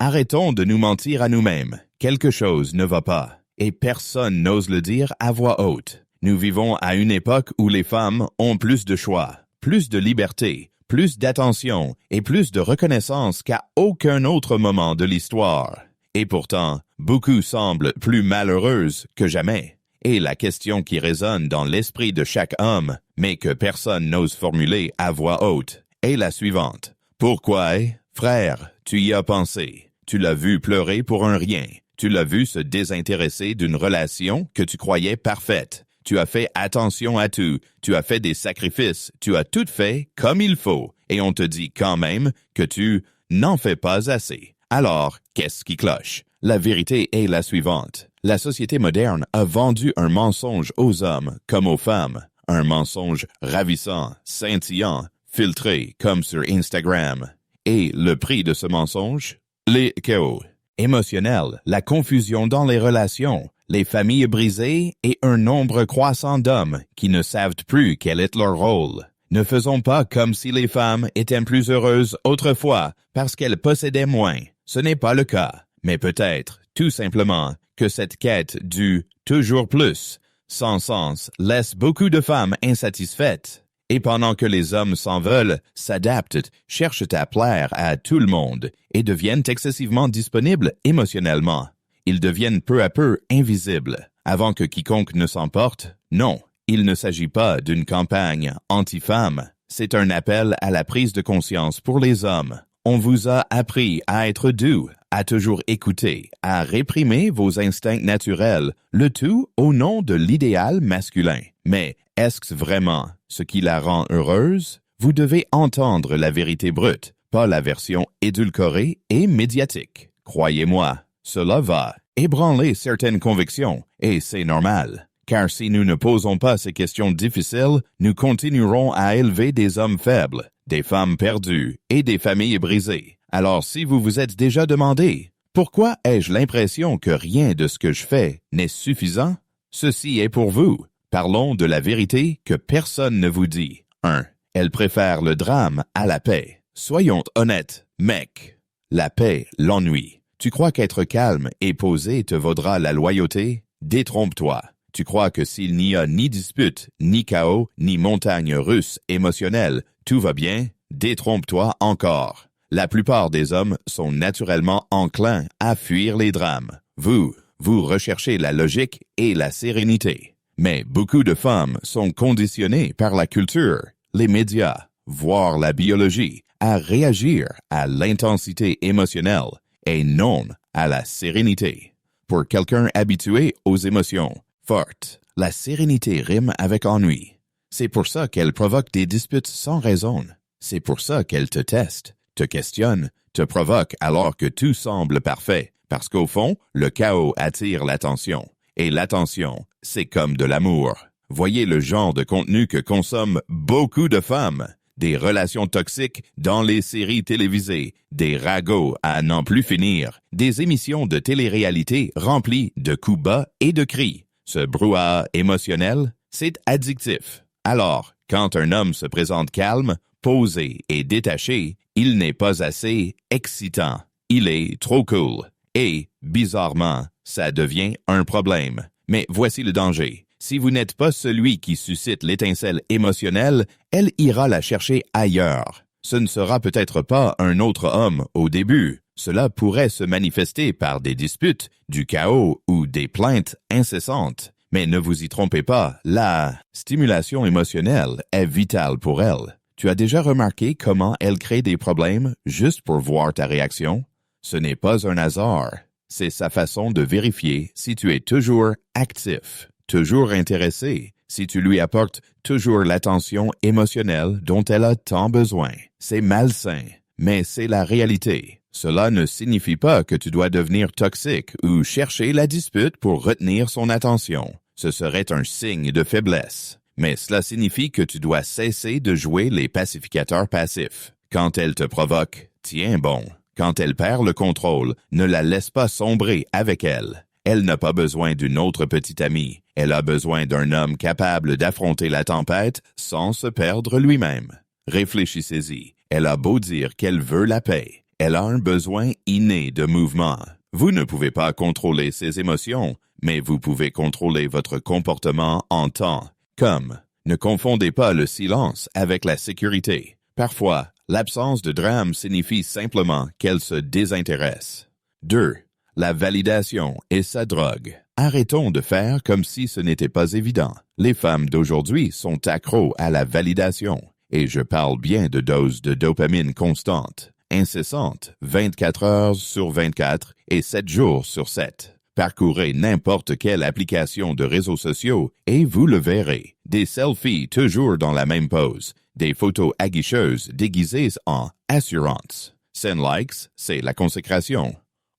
Arrêtons de nous mentir à nous-mêmes. Quelque chose ne va pas. Et personne n'ose le dire à voix haute. Nous vivons à une époque où les femmes ont plus de choix, plus de liberté, plus d'attention et plus de reconnaissance qu'à aucun autre moment de l'histoire. Et pourtant, beaucoup semblent plus malheureuses que jamais. Et la question qui résonne dans l'esprit de chaque homme, mais que personne n'ose formuler à voix haute, est la suivante. Pourquoi, frère, tu y as pensé? Tu l'as vu pleurer pour un rien. Tu l'as vu se désintéresser d'une relation que tu croyais parfaite. Tu as fait attention à tout. Tu as fait des sacrifices. Tu as tout fait comme il faut. Et on te dit quand même que tu n'en fais pas assez. Alors, qu'est-ce qui cloche? La vérité est la suivante. La société moderne a vendu un mensonge aux hommes comme aux femmes. Un mensonge ravissant, scintillant, filtré comme sur Instagram. Et le prix de ce mensonge? Les chaos émotionnels, la confusion dans les relations, les familles brisées et un nombre croissant d'hommes qui ne savent plus quel est leur rôle. Ne faisons pas comme si les femmes étaient plus heureuses autrefois parce qu'elles possédaient moins. Ce n'est pas le cas, mais peut-être, tout simplement, que cette quête du « toujours plus » sans sens laisse beaucoup de femmes insatisfaites. Et pendant que les hommes s'en veulent, s'adaptent, cherchent à plaire à tout le monde et deviennent excessivement disponibles émotionnellement, ils deviennent peu à peu invisibles. Avant que quiconque ne s'emporte, non, il ne s'agit pas d'une campagne anti-femme. C'est un appel à la prise de conscience pour les hommes. On vous a appris à être doux, à toujours écouter, à réprimer vos instincts naturels, le tout au nom de l'idéal masculin. Mais est-ce vraiment ce qui la rend heureuse? Vous devez entendre la vérité brute, pas la version édulcorée et médiatique. Croyez-moi, cela va ébranler certaines convictions, et c'est normal. Car si nous ne posons pas ces questions difficiles, nous continuerons à élever des hommes faibles, des femmes perdues et des familles brisées. Alors si vous vous êtes déjà demandé, pourquoi ai-je l'impression que rien de ce que je fais n'est suffisant? Ceci est pour vous. Parlons de la vérité que personne ne vous dit. 1. Elle préfère le drame à la paix. Soyons honnêtes, mec. La paix l'ennuie. Tu crois qu'être calme et posé te vaudra la loyauté? Détrompe-toi. Tu crois que s'il n'y a ni dispute, ni chaos, ni montagne russe émotionnelle, tout va bien? Détrompe-toi encore. La plupart des hommes sont naturellement enclins à fuir les drames. Vous recherchez la logique et la sérénité. Mais beaucoup de femmes sont conditionnées par la culture, les médias, voire la biologie, à réagir à l'intensité émotionnelle et non à la sérénité. Pour quelqu'un habitué aux émotions fortes, la sérénité rime avec ennui. C'est pour ça qu'elle provoque des disputes sans raison. C'est pour ça qu'elle te teste, te questionne, te provoque alors que tout semble parfait, parce qu'au fond, le chaos attire l'attention. Et l'attention, c'est comme de l'amour. Voyez le genre de contenu que consomment beaucoup de femmes. Des relations toxiques dans les séries télévisées, des ragots à n'en plus finir, des émissions de télé-réalité remplies de coups bas et de cris. Ce brouhaha émotionnel, c'est addictif. Alors, quand un homme se présente calme, posé et détaché, il n'est pas assez excitant. Il est trop cool. Et, bizarrement, ça devient un problème. Mais voici le danger. Si vous n'êtes pas celui qui suscite l'étincelle émotionnelle, elle ira la chercher ailleurs. Ce ne sera peut-être pas un autre homme au début. Cela pourrait se manifester par des disputes, du chaos ou des plaintes incessantes. Mais ne vous y trompez pas, la stimulation émotionnelle est vitale pour elle. Tu as déjà remarqué comment elle crée des problèmes juste pour voir ta réaction? Ce n'est pas un hasard. C'est sa façon de vérifier si tu es toujours actif, toujours intéressé, si tu lui apportes toujours l'attention émotionnelle dont elle a tant besoin. C'est malsain, mais c'est la réalité. Cela ne signifie pas que tu dois devenir toxique ou chercher la dispute pour retenir son attention. Ce serait un signe de faiblesse. Mais cela signifie que tu dois cesser de jouer les pacificateurs passifs. Quand elle te provoque, tiens bon. Quand elle perd le contrôle, ne la laisse pas sombrer avec elle. Elle n'a pas besoin d'une autre petite amie. Elle a besoin d'un homme capable d'affronter la tempête sans se perdre lui-même. Réfléchissez-y. Elle a beau dire qu'elle veut la paix. Elle a un besoin inné de mouvement. Vous ne pouvez pas contrôler ses émotions, mais vous pouvez contrôler votre comportement en temps. Comme, ne confondez pas le silence avec la sécurité. Parfois, l'absence de drame signifie simplement qu'elle se désintéresse. 2. La validation est sa drogue. Arrêtons de faire comme si ce n'était pas évident. Les femmes d'aujourd'hui sont accros à la validation, et je parle bien de doses de dopamine constantes, incessantes, 24 heures sur 24 et 7 jours sur 7. Parcourez n'importe quelle application de réseaux sociaux et vous le verrez. Des selfies toujours dans la même pose, des photos aguicheuses déguisées en assurance. 100 likes, c'est la consécration.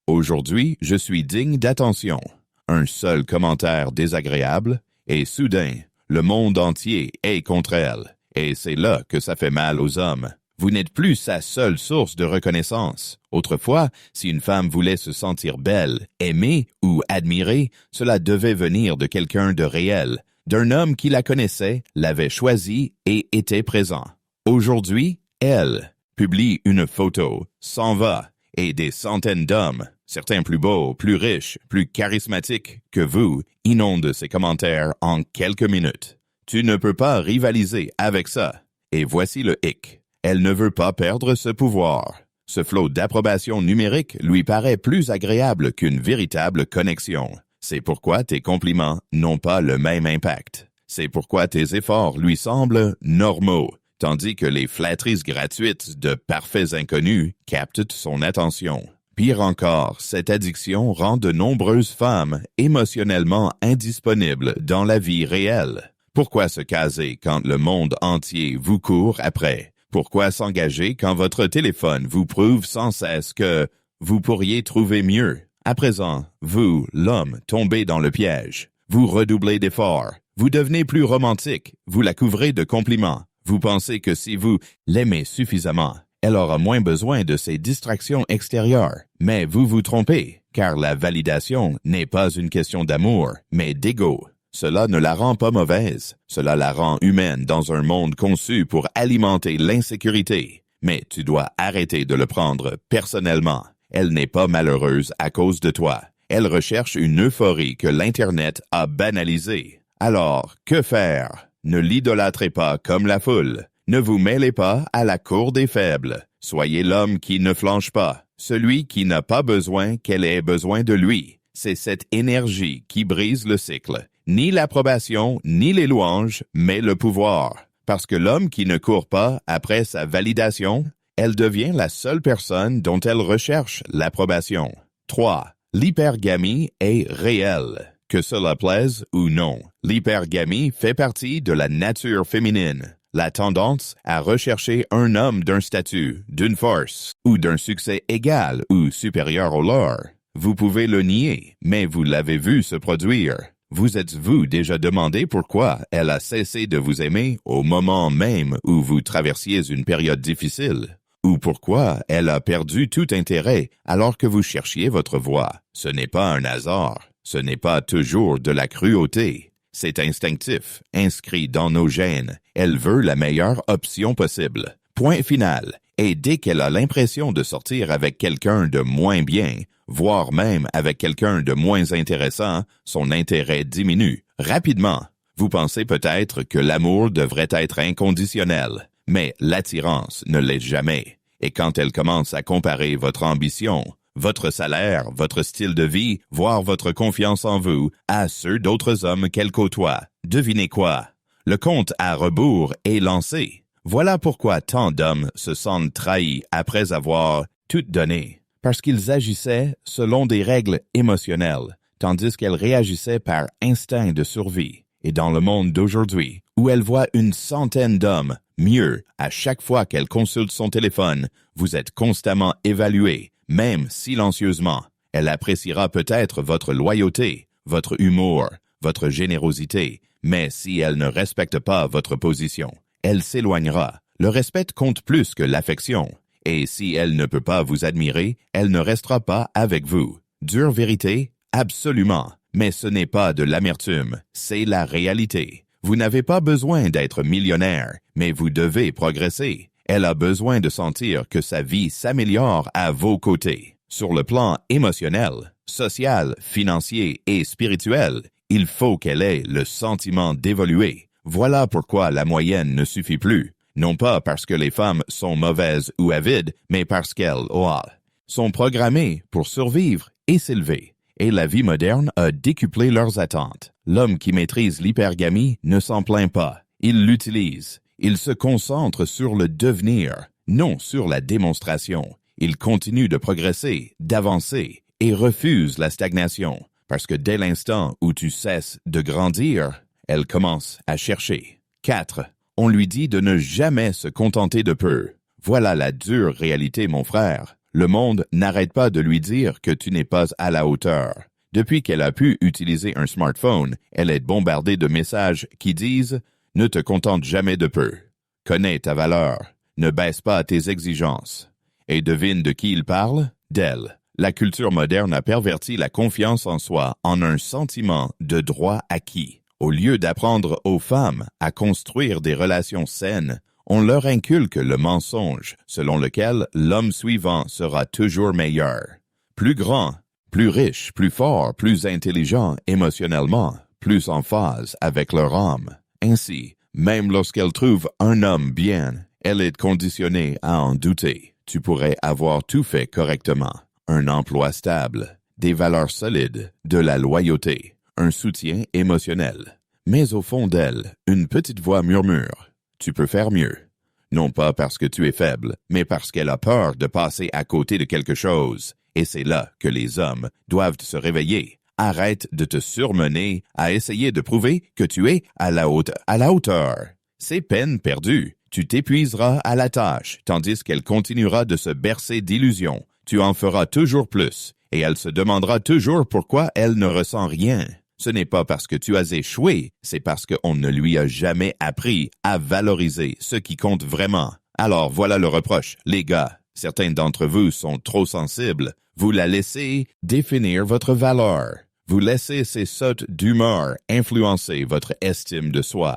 Aujourd'hui, je suis digne d'attention. Un seul commentaire désagréable, et soudain, le monde entier est contre elle. Et c'est là que ça fait mal aux hommes. Vous n'êtes plus sa seule source de reconnaissance. Autrefois, si une femme voulait se sentir belle, aimée ou admirée, cela devait venir de quelqu'un de réel, d'un homme qui la connaissait, l'avait choisie et était présent. Aujourd'hui, elle publie une photo, s'en va, et des centaines d'hommes, certains plus beaux, plus riches, plus charismatiques que vous, inondent ses commentaires en quelques minutes. Tu ne peux pas rivaliser avec ça. Et voici le hic. Elle ne veut pas perdre ce pouvoir. Ce flot d'approbation numérique lui paraît plus agréable qu'une véritable connexion. C'est pourquoi tes compliments n'ont pas le même impact. C'est pourquoi tes efforts lui semblent normaux, tandis que les flatteries gratuites de parfaits inconnus captent son attention. Pire encore, cette addiction rend de nombreuses femmes émotionnellement indisponibles dans la vie réelle. Pourquoi se caser quand le monde entier vous court après? Pourquoi s'engager quand votre téléphone vous prouve sans cesse que vous pourriez trouver mieux? À présent, vous, l'homme, tombez dans le piège. Vous redoublez d'efforts. Vous devenez plus romantique. Vous la couvrez de compliments. Vous pensez que si vous l'aimez suffisamment, elle aura moins besoin de ces distractions extérieures. Mais vous vous trompez, car la validation n'est pas une question d'amour, mais d'ego. Cela ne la rend pas mauvaise, cela la rend humaine dans un monde conçu pour alimenter l'insécurité. Mais tu dois arrêter de le prendre personnellement. Elle n'est pas malheureuse à cause de toi. Elle recherche une euphorie que l'Internet a banalisée. Alors, que faire? Ne l'idolâtrez pas comme la foule. Ne vous mêlez pas à la cour des faibles. Soyez l'homme qui ne flanche pas, celui qui n'a pas besoin qu'elle ait besoin de lui. C'est cette énergie qui brise le cycle. Ni l'approbation, ni les louanges, mais le pouvoir. Parce que l'homme qui ne court pas après sa validation, elle devient la seule personne dont elle recherche l'approbation. 3. L'hypergamie est réelle. Que cela plaise ou non, l'hypergamie fait partie de la nature féminine. La tendance à rechercher un homme d'un statut, d'une force, ou d'un succès égal ou supérieur au leur. Vous pouvez le nier, mais vous l'avez vu se produire. Vous êtes-vous déjà demandé pourquoi elle a cessé de vous aimer au moment même où vous traversiez une période difficile? Ou pourquoi elle a perdu tout intérêt alors que vous cherchiez votre voie? Ce n'est pas un hasard, ce n'est pas toujours de la cruauté. C'est instinctif, inscrit dans nos gènes. Elle veut la meilleure option possible. Point final. Et dès qu'elle a l'impression de sortir avec quelqu'un de moins bien, voire même avec quelqu'un de moins intéressant, son intérêt diminue. Rapidement, vous pensez peut-être que l'amour devrait être inconditionnel, mais l'attirance ne l'est jamais. Et quand elle commence à comparer votre ambition, votre salaire, votre style de vie, voire votre confiance en vous, à ceux d'autres hommes qu'elle côtoie, devinez quoi? Le compte à rebours est lancé. Voilà pourquoi tant d'hommes se sentent trahis après avoir tout donné. Parce qu'ils agissaient selon des règles émotionnelles, tandis qu'elles réagissaient par instinct de survie. Et dans le monde d'aujourd'hui, où elle voit une centaine d'hommes, mieux, à chaque fois qu'elle consulte son téléphone, vous êtes constamment évalué, même silencieusement. Elle appréciera peut-être votre loyauté, votre humour, votre générosité, mais si elle ne respecte pas votre position, elle s'éloignera. Le respect compte plus que l'affection. Et si elle ne peut pas vous admirer, elle ne restera pas avec vous. Dure vérité? Absolument. Mais ce n'est pas de l'amertume, c'est la réalité. Vous n'avez pas besoin d'être millionnaire, mais vous devez progresser. Elle a besoin de sentir que sa vie s'améliore à vos côtés. Sur le plan émotionnel, social, financier et spirituel, il faut qu'elle ait le sentiment d'évoluer. Voilà pourquoi la moyenne ne suffit plus. Non pas parce que les femmes sont mauvaises ou avides, mais parce qu'elles sont programmées pour survivre et s'élever. Et la vie moderne a décuplé leurs attentes. L'homme qui maîtrise l'hypergamie ne s'en plaint pas. Il l'utilise. Il se concentre sur le devenir, non sur la démonstration. Il continue de progresser, d'avancer et refuse la stagnation. Parce que dès l'instant où tu cesses de grandir, elle commence à chercher. 4. On lui dit de ne jamais se contenter de peu. Voilà la dure réalité, mon frère. Le monde n'arrête pas de lui dire que tu n'es pas à la hauteur. Depuis qu'elle a pu utiliser un smartphone, elle est bombardée de messages qui disent « Ne te contente jamais de peu. Connais ta valeur. Ne baisse pas tes exigences. » Et devine de qui il parle? D'elle. La culture moderne a perverti la confiance en soi en un sentiment de droit acquis. Au lieu d'apprendre aux femmes à construire des relations saines, on leur inculque le mensonge selon lequel l'homme suivant sera toujours meilleur. Plus grand, plus riche, plus fort, plus intelligent émotionnellement, plus en phase avec leur âme. Ainsi, même lorsqu'elle trouve un homme bien, elle est conditionnée à en douter. Tu pourrais avoir tout fait correctement. Un emploi stable, des valeurs solides, de la loyauté, un soutien émotionnel. Mais au fond d'elle, une petite voix murmure « Tu peux faire mieux ». Non pas parce que tu es faible, mais parce qu'elle a peur de passer à côté de quelque chose. Et c'est là que les hommes doivent se réveiller. Arrête de te surmener à essayer de prouver que tu es à la hauteur. C'est peine perdue. Tu t'épuiseras à la tâche, tandis qu'elle continuera de se bercer d'illusions. Tu en feras toujours plus, et elle se demandera toujours pourquoi elle ne ressent rien. Ce n'est pas parce que tu as échoué, c'est parce qu'on ne lui a jamais appris à valoriser ce qui compte vraiment. Alors voilà le reproche, les gars. Certains d'entre vous sont trop sensibles. Vous la laissez définir votre valeur. Vous laissez ces sautes d'humeur influencer votre estime de soi.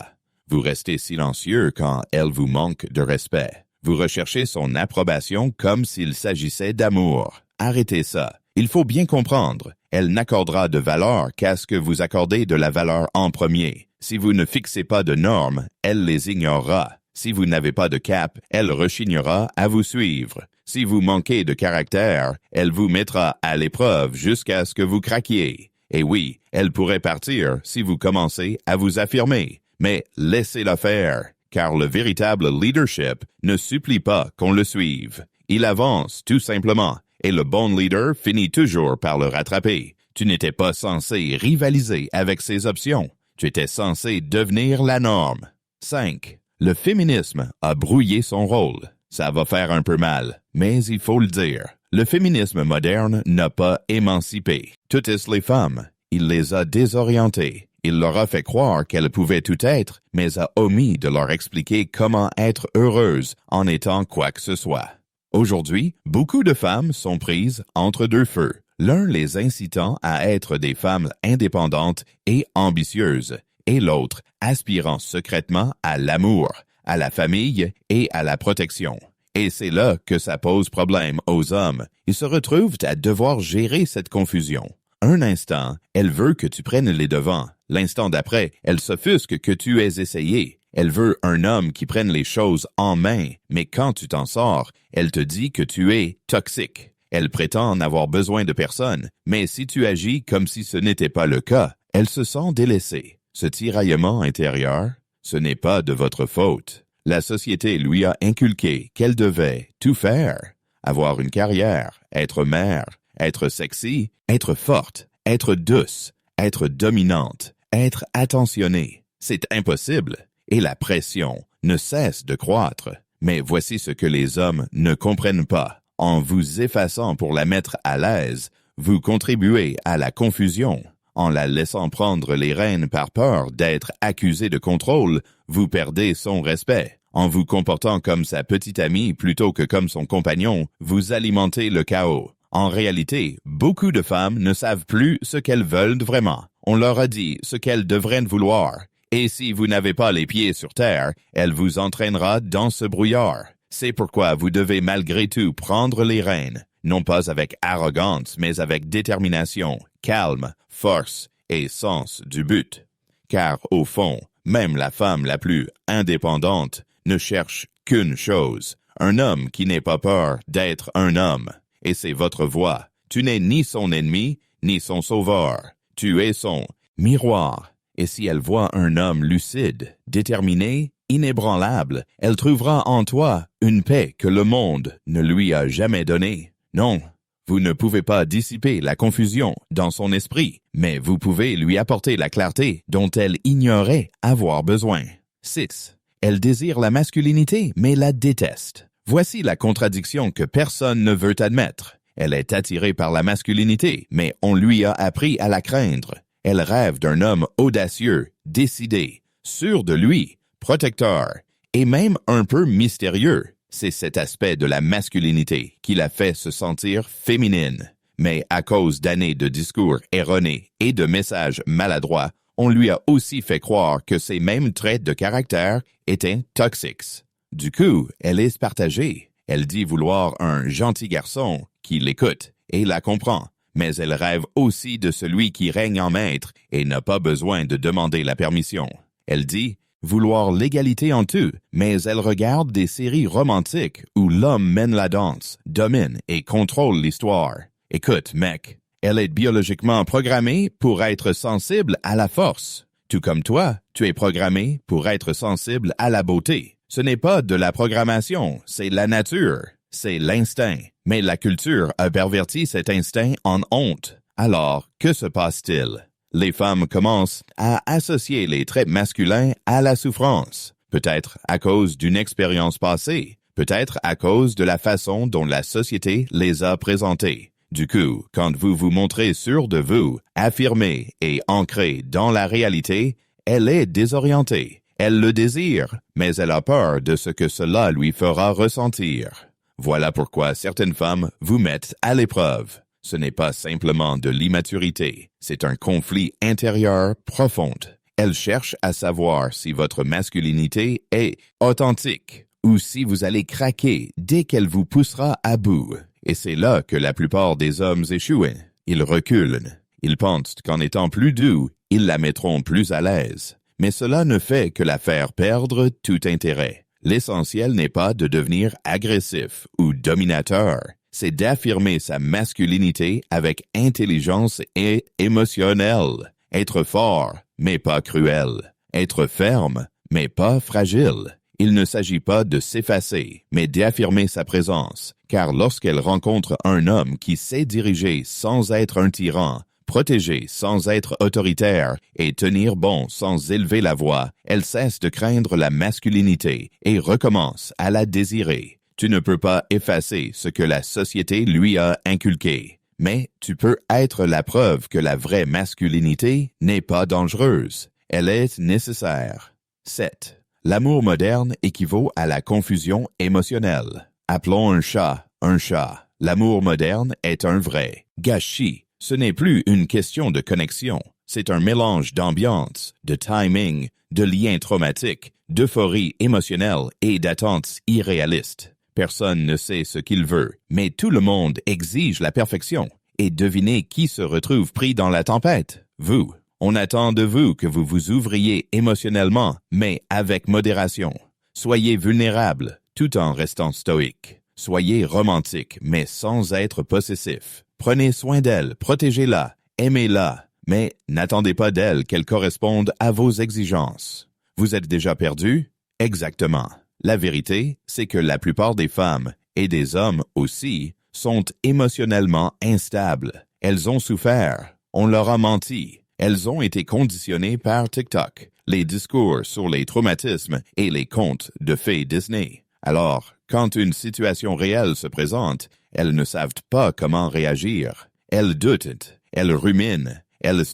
Vous restez silencieux quand elle vous manque de respect. Vous recherchez son approbation comme s'il s'agissait d'amour. Arrêtez ça. Il faut bien comprendre. Elle n'accordera de valeur qu'à ce que vous accordez de la valeur en premier. Si vous ne fixez pas de normes, elle les ignorera. Si vous n'avez pas de cap, elle rechignera à vous suivre. Si vous manquez de caractère, elle vous mettra à l'épreuve jusqu'à ce que vous craquiez. Et oui, elle pourrait partir si vous commencez à vous affirmer. Mais laissez-la faire, car le véritable leadership ne supplie pas qu'on le suive. Il avance, tout simplement, et le bon leader finit toujours par le rattraper. Tu n'étais pas censé rivaliser avec ses options. Tu étais censé devenir la norme. 5. Le féminisme a brouillé son rôle. Ça va faire un peu mal, mais il faut le dire. Le féminisme moderne n'a pas émancipé toutes les femmes. Il les a désorientées. Il leur a fait croire qu'elles pouvaient tout être, mais a omis de leur expliquer comment être heureuses en étant quoi que ce soit. Aujourd'hui, beaucoup de femmes sont prises entre deux feux, l'un les incitant à être des femmes indépendantes et ambitieuses, et l'autre aspirant secrètement à l'amour, à la famille et à la protection. Et c'est là que ça pose problème aux hommes. Ils se retrouvent à devoir gérer cette confusion. Un instant, elle veut que tu prennes les devants. L'instant d'après, elle s'offusque que tu aies essayé. Elle veut un homme qui prenne les choses en main, mais quand tu t'en sors, elle te dit que tu es toxique. Elle prétend n'avoir besoin de personne, mais si tu agis comme si ce n'était pas le cas, elle se sent délaissée. Ce tiraillement intérieur, ce n'est pas de votre faute. La société lui a inculqué qu'elle devait tout faire. Avoir une carrière, être mère, être sexy, être forte, être douce, être dominante, être attentionnée. C'est impossible. Et la pression ne cesse de croître. Mais voici ce que les hommes ne comprennent pas. En vous effaçant pour la mettre à l'aise, vous contribuez à la confusion. En la laissant prendre les rênes par peur d'être accusé de contrôle, vous perdez son respect. En vous comportant comme sa petite amie plutôt que comme son compagnon, vous alimentez le chaos. En réalité, beaucoup de femmes ne savent plus ce qu'elles veulent vraiment. On leur a dit ce qu'elles devraient vouloir. Et si vous n'avez pas les pieds sur terre, elle vous entraînera dans ce brouillard. C'est pourquoi vous devez malgré tout prendre les rênes, non pas avec arrogance, mais avec détermination, calme, force et sens du but. Car au fond, même la femme la plus indépendante ne cherche qu'une chose, un homme qui n'ait pas peur d'être un homme. Et c'est votre voie. Tu n'es ni son ennemi, ni son sauveur. Tu es son miroir. Et si elle voit un homme lucide, déterminé, inébranlable, elle trouvera en toi une paix que le monde ne lui a jamais donnée. Non, vous ne pouvez pas dissiper la confusion dans son esprit, mais vous pouvez lui apporter la clarté dont elle ignorait avoir besoin. 6. Elle désire la masculinité, mais la déteste. Voici la contradiction que personne ne veut admettre. Elle est attirée par la masculinité, mais on lui a appris à la craindre. Elle rêve d'un homme audacieux, décidé, sûr de lui, protecteur, et même un peu mystérieux. C'est cet aspect de la masculinité qui la fait se sentir féminine. Mais à cause d'années de discours erronés et de messages maladroits, on lui a aussi fait croire que ces mêmes traits de caractère étaient toxiques. Du coup, elle est partagée. Elle dit vouloir un gentil garçon qui l'écoute et la comprend. Mais elle rêve aussi de celui qui règne en maître et n'a pas besoin de demander la permission. Elle dit vouloir l'égalité en tout, mais elle regarde des séries romantiques où l'homme mène la danse, domine et contrôle l'histoire. Écoute, mec, elle est biologiquement programmée pour être sensible à la force. Tout comme toi, tu es programmé pour être sensible à la beauté. Ce n'est pas de la programmation, c'est la nature. C'est l'instinct. Mais la culture a perverti cet instinct en honte. Alors, que se passe-t-il? Les femmes commencent à associer les traits masculins à la souffrance. Peut-être à cause d'une expérience passée. Peut-être à cause de la façon dont la société les a présentés. Du coup, quand vous vous montrez sûr de vous, affirmé et ancré dans la réalité, elle est désorientée. Elle le désire, mais elle a peur de ce que cela lui fera ressentir. Voilà pourquoi certaines femmes vous mettent à l'épreuve. Ce n'est pas simplement de l'immaturité, c'est un conflit intérieur profond. Elles cherchent à savoir si votre masculinité est authentique ou si vous allez craquer dès qu'elle vous poussera à bout. Et c'est là que la plupart des hommes échouent. Ils reculent. Ils pensent qu'en étant plus doux, ils la mettront plus à l'aise. Mais cela ne fait que la faire perdre tout intérêt. L'essentiel n'est pas de devenir agressif ou dominateur, c'est d'affirmer sa masculinité avec intelligence et émotionnelle. Être fort, mais pas cruel. Être ferme, mais pas fragile. Il ne s'agit pas de s'effacer, mais d'affirmer sa présence, car lorsqu'elle rencontre un homme qui sait diriger sans être un tyran, protéger sans être autoritaire et tenir bon sans élever la voix, elle cesse de craindre la masculinité et recommence à la désirer. Tu ne peux pas effacer ce que la société lui a inculqué, mais tu peux être la preuve que la vraie masculinité n'est pas dangereuse. Elle est nécessaire. 7. L'amour moderne équivaut à la confusion émotionnelle. Appelons un chat un chat. L'amour moderne est un vrai gâchis. Ce n'est plus une question de connexion, c'est un mélange d'ambiance, de timing, de liens traumatiques, d'euphorie émotionnelle et d'attentes irréalistes. Personne ne sait ce qu'il veut, mais tout le monde exige la perfection. Et devinez qui se retrouve pris dans la tempête? Vous. On attend de vous que vous vous ouvriez émotionnellement, mais avec modération. Soyez vulnérable, tout en restant stoïque. Soyez romantique, mais sans être possessif. Prenez soin d'elle, protégez-la, aimez-la, mais n'attendez pas d'elle qu'elle corresponde à vos exigences. Vous êtes déjà perdu? Exactement. La vérité, c'est que la plupart des femmes, et des hommes aussi, sont émotionnellement instables. Elles ont souffert, on leur a menti, elles ont été conditionnées par TikTok, les discours sur les traumatismes et les contes de fées Disney. Alors, quand une situation réelle se présente, elles ne savent pas comment réagir. Elles doutent, elles ruminent, elles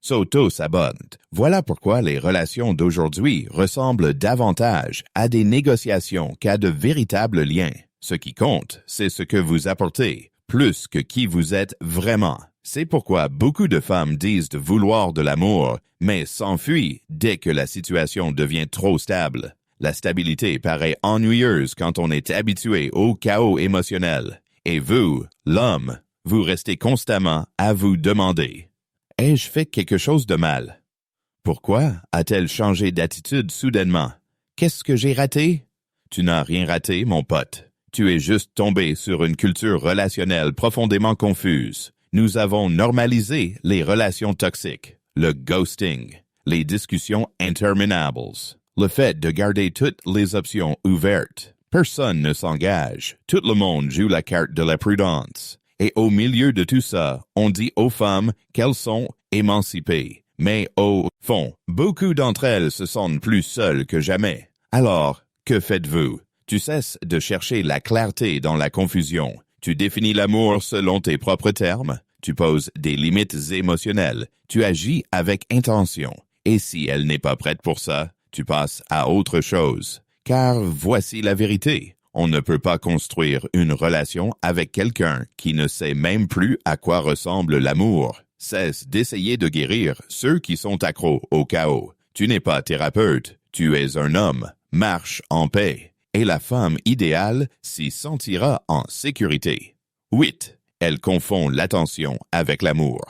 s'auto-sabotent. Voilà pourquoi les relations d'aujourd'hui ressemblent davantage à des négociations qu'à de véritables liens. Ce qui compte, c'est ce que vous apportez, plus que qui vous êtes vraiment. C'est pourquoi beaucoup de femmes disent vouloir de l'amour, mais s'enfuient dès que la situation devient trop stable. La stabilité paraît ennuyeuse quand on est habitué au chaos émotionnel. Et vous, l'homme, vous restez constamment à vous demander « Ai-je fait quelque chose de mal? Pourquoi a-t-elle changé d'attitude soudainement? Qu'est-ce que j'ai raté? » Tu n'as rien raté, mon pote. Tu es juste tombé sur une culture relationnelle profondément confuse. Nous avons normalisé les relations toxiques, le ghosting, les discussions interminables, le fait de garder toutes les options ouvertes. Personne ne s'engage. Tout le monde joue la carte de la prudence. Et au milieu de tout ça, on dit aux femmes qu'elles sont émancipées. Mais au fond, beaucoup d'entre elles se sentent plus seules que jamais. Alors, que faites-vous? Tu cesses de chercher la clarté dans la confusion. Tu définis l'amour selon tes propres termes. Tu poses des limites émotionnelles. Tu agis avec intention. Et si elle n'est pas prête pour ça, tu passes à autre chose. Car voici la vérité. On ne peut pas construire une relation avec quelqu'un qui ne sait même plus à quoi ressemble l'amour. Cesse d'essayer de guérir ceux qui sont accros au chaos. Tu n'es pas thérapeute, tu es un homme. Marche en paix. Et la femme idéale s'y sentira en sécurité. 8. Elle confond l'attention avec l'amour.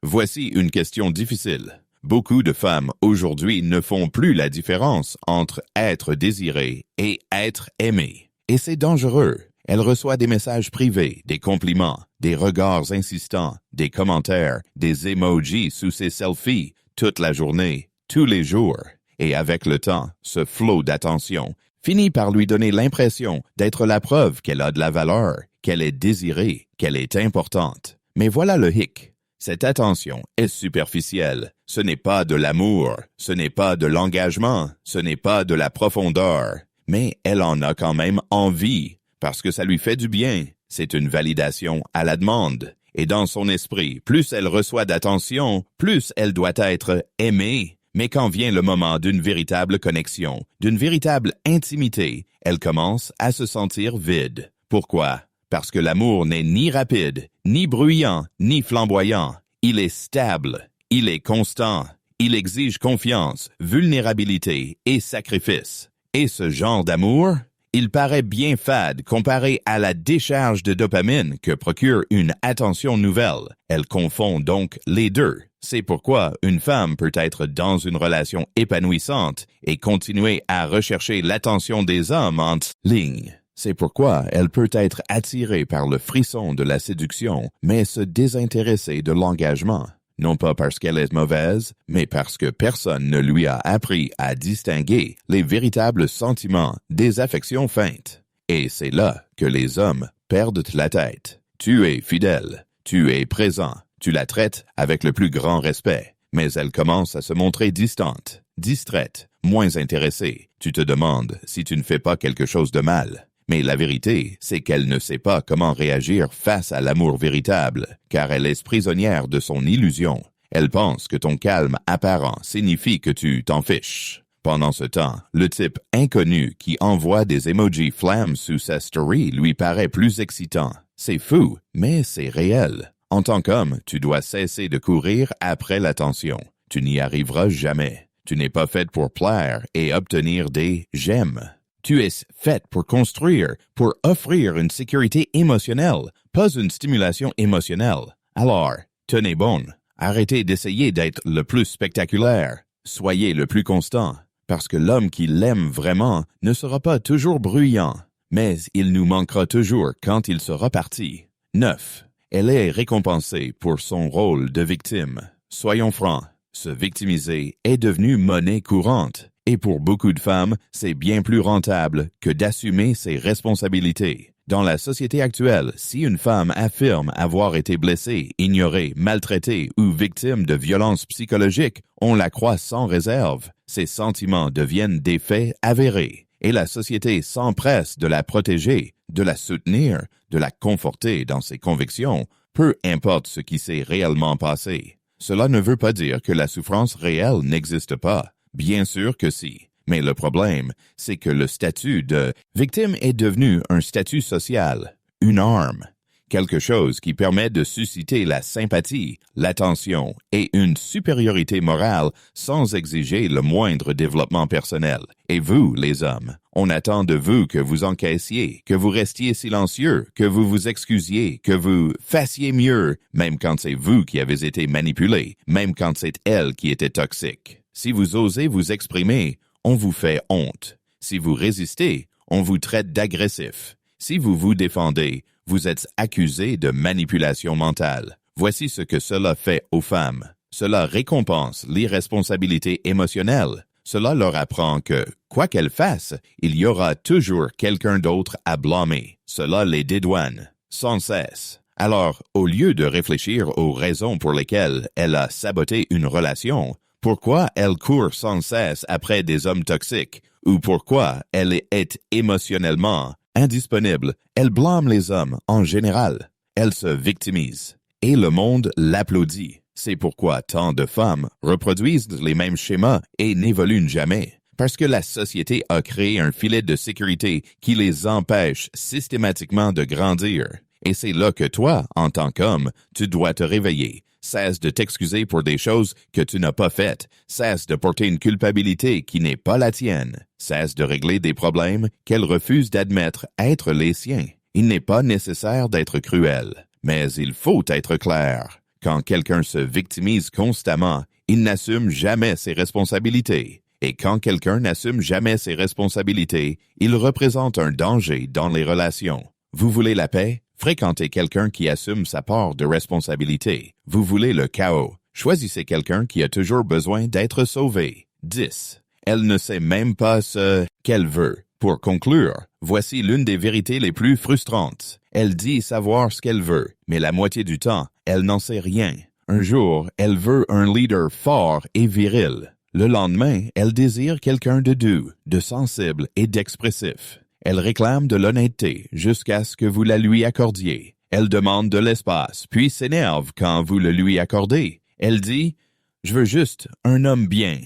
Voici une question difficile. Beaucoup de femmes aujourd'hui ne font plus la différence entre être désirée et être aimée. Et c'est dangereux. Elle reçoit des messages privés, des compliments, des regards insistants, des commentaires, des emojis sous ses selfies, toute la journée, tous les jours. Et avec le temps, ce flot d'attention finit par lui donner l'impression d'être la preuve qu'elle a de la valeur, qu'elle est désirée, qu'elle est importante. Mais voilà le hic. Cette attention est superficielle. Ce n'est pas de l'amour, ce n'est pas de l'engagement, ce n'est pas de la profondeur. Mais elle en a quand même envie, parce que ça lui fait du bien. C'est une validation à la demande. Et dans son esprit, plus elle reçoit d'attention, plus elle doit être aimée. Mais quand vient le moment d'une véritable connexion, d'une véritable intimité, elle commence à se sentir vide. Pourquoi? Parce que l'amour n'est ni rapide, ni bruyant, ni flamboyant. Il est stable, il est constant, il exige confiance, vulnérabilité et sacrifice. Et ce genre d'amour, il paraît bien fade comparé à la décharge de dopamine que procure une attention nouvelle. Elle confond donc les deux. C'est pourquoi une femme peut être dans une relation épanouissante et continuer à rechercher l'attention des hommes en ligne. C'est pourquoi elle peut être attirée par le frisson de la séduction, mais se désintéresser de l'engagement. Non pas parce qu'elle est mauvaise, mais parce que personne ne lui a appris à distinguer les véritables sentiments des affections feintes. Et c'est là que les hommes perdent la tête. Tu es fidèle, tu es présent, tu la traites avec le plus grand respect, mais elle commence à se montrer distante, distraite, moins intéressée. Tu te demandes si tu ne fais pas quelque chose de mal. Mais la vérité, c'est qu'elle ne sait pas comment réagir face à l'amour véritable, car elle est prisonnière de son illusion. Elle pense que ton calme apparent signifie que tu t'en fiches. Pendant ce temps, le type inconnu qui envoie des emojis flammes sous sa story lui paraît plus excitant. C'est fou, mais c'est réel. En tant qu'homme, tu dois cesser de courir après l'attention. Tu n'y arriveras jamais. Tu n'es pas faite pour plaire et obtenir des « j'aime ». Tu es faite pour construire, pour offrir une sécurité émotionnelle, pas une stimulation émotionnelle. Alors, tenez bon. Arrêtez d'essayer d'être le plus spectaculaire. Soyez le plus constant, parce que l'homme qui l'aime vraiment ne sera pas toujours bruyant, mais il nous manquera toujours quand il sera parti. 9. Elle est récompensée pour son rôle de victime. Soyons francs, se victimiser est devenu monnaie courante. Et pour beaucoup de femmes, c'est bien plus rentable que d'assumer ses responsabilités. Dans la société actuelle, si une femme affirme avoir été blessée, ignorée, maltraitée ou victime de violences psychologiques, on la croit sans réserve. Ses sentiments deviennent des faits avérés. Et la société s'empresse de la protéger, de la soutenir, de la conforter dans ses convictions, peu importe ce qui s'est réellement passé. Cela ne veut pas dire que la souffrance réelle n'existe pas. Bien sûr que si, mais le problème, c'est que le statut de victime est devenu un statut social, une arme. quelque chose qui permet de susciter la sympathie, l'attention et une supériorité morale sans exiger le moindre développement personnel. Et vous, les hommes, on attend de vous que vous encaissiez, que vous restiez silencieux, que vous vous excusiez, que vous fassiez mieux, même quand c'est vous qui avez été manipulé, même quand c'est elle qui était toxique. Si vous osez vous exprimer, on vous fait honte. Si vous résistez, on vous traite d'agressif. Si vous vous défendez, vous êtes accusé de manipulation mentale. Voici ce que cela fait aux femmes. Cela récompense l'irresponsabilité émotionnelle. Cela leur apprend que, quoi qu'elles fassent, il y aura toujours quelqu'un d'autre à blâmer. Cela les dédouane, sans cesse. Alors, au lieu de réfléchir aux raisons pour lesquelles elle a saboté une relation, pourquoi elle court sans cesse après des hommes toxiques, ou pourquoi elle est émotionnellement indisponible, elle blâme les hommes en général. Elle se victimise. Et le monde l'applaudit. C'est pourquoi tant de femmes reproduisent les mêmes schémas et n'évoluent jamais. Parce que la société a créé un filet de sécurité qui les empêche systématiquement de grandir. Et c'est là que toi, en tant qu'homme, tu dois te réveiller. Cesse de t'excuser pour des choses que tu n'as pas faites. Cesse de porter une culpabilité qui n'est pas la tienne. Cesse de régler des problèmes qu'elle refuse d'admettre être les siens. Il n'est pas nécessaire d'être cruel, mais il faut être clair. Quand quelqu'un se victimise constamment, il n'assume jamais ses responsabilités. Et quand quelqu'un n'assume jamais ses responsabilités, il représente un danger dans les relations. Vous voulez la paix? Fréquentez quelqu'un qui assume sa part de responsabilité. Vous voulez le chaos? Choisissez quelqu'un qui a toujours besoin d'être sauvé. 10. Elle ne sait même pas ce qu'elle veut. Pour conclure, voici l'une des vérités les plus frustrantes. Elle dit savoir ce qu'elle veut, mais la moitié du temps, elle n'en sait rien. Un jour, elle veut un leader fort et viril. Le lendemain, elle désire quelqu'un de doux, de sensible et d'expressif. Elle réclame de l'honnêteté jusqu'à ce que vous la lui accordiez. Elle demande de l'espace, puis s'énerve quand vous le lui accordez. Elle dit « Je veux juste un homme bien ».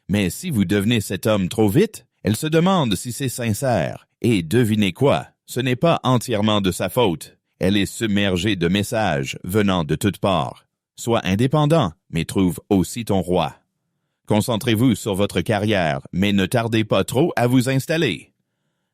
Mais si vous devenez cet homme trop vite, elle se demande si c'est sincère. Et devinez quoi? Ce n'est pas entièrement de sa faute. Elle est submergée de messages venant de toutes parts. Sois indépendant, mais trouve aussi ton roi. Concentrez-vous sur votre carrière, mais ne tardez pas trop à vous installer.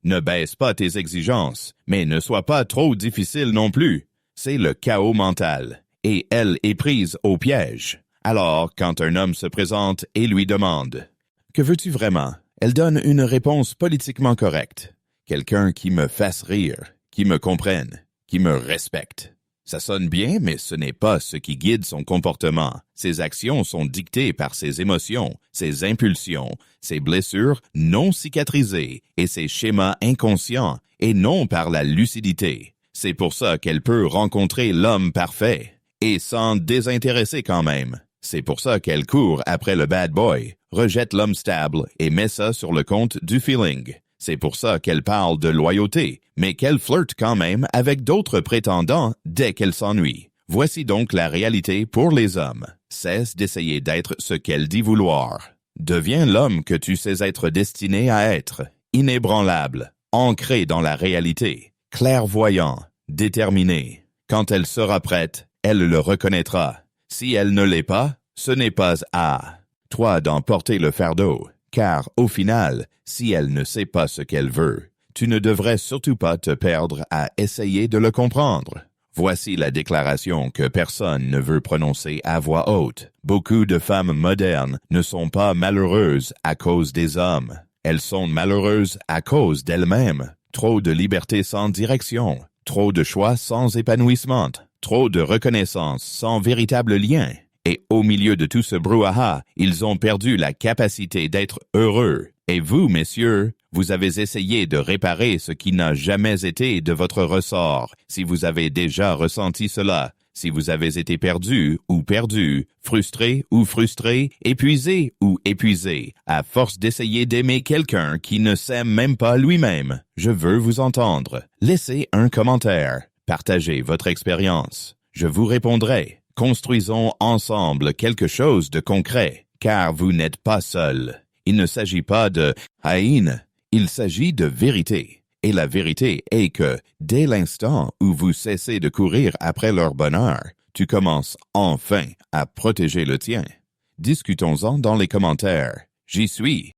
Ne baisse pas tes exigences, mais ne sois pas trop difficile non plus. C'est le chaos mental. Et elle est prise au piège. Alors, quand un homme se présente et lui demande « Que veux-tu vraiment ?» Elle donne une réponse politiquement correcte. Quelqu'un qui me fasse rire, qui me comprenne, qui me respecte. Ça sonne bien, mais ce n'est pas ce qui guide son comportement. Ses actions sont dictées par ses émotions, ses impulsions, ses blessures non cicatrisées et ses schémas inconscients, et non par la lucidité. C'est pour ça qu'elle peut rencontrer l'homme parfait, et s'en désintéresser quand même. C'est pour ça qu'elle court après le bad boy, rejette l'homme stable et met ça sur le compte du feeling. C'est pour ça qu'elle parle de loyauté, mais qu'elle flirte quand même avec d'autres prétendants dès qu'elle s'ennuie. Voici donc la réalité pour les hommes. Cesse d'essayer d'être ce qu'elle dit vouloir. Deviens l'homme que tu sais être destiné à être, inébranlable, ancré dans la réalité, clairvoyant, déterminé. Quand elle sera prête, elle le reconnaîtra. Si elle ne l'est pas, ce n'est pas à toi d'en porter le fardeau. Car, au final, si elle ne sait pas ce qu'elle veut, tu ne devrais surtout pas te perdre à essayer de le comprendre. Voici la déclaration que personne ne veut prononcer à voix haute. Beaucoup de femmes modernes ne sont pas malheureuses à cause des hommes. Elles sont malheureuses à cause d'elles-mêmes. Trop de liberté sans direction, trop de choix sans épanouissement, trop de reconnaissance sans véritable lien. Et au milieu de tout ce brouhaha, ils ont perdu la capacité d'être heureux. Et vous, messieurs, vous avez essayé de réparer ce qui n'a jamais été de votre ressort. Si vous avez déjà ressenti cela, si vous avez été perdu ou perdu, frustré ou frustré, épuisé ou épuisé, à force d'essayer d'aimer quelqu'un qui ne s'aime même pas lui-même, je veux vous entendre. Laissez un commentaire. Partagez votre expérience. Je vous répondrai. Construisons ensemble quelque chose de concret, car vous n'êtes pas seul. Il ne s'agit pas de haine, il s'agit de vérité. Et la vérité est que, dès l'instant où vous cessez de courir après leur bonheur, tu commences enfin à protéger le tien. Discutons-en dans les commentaires. J'y suis.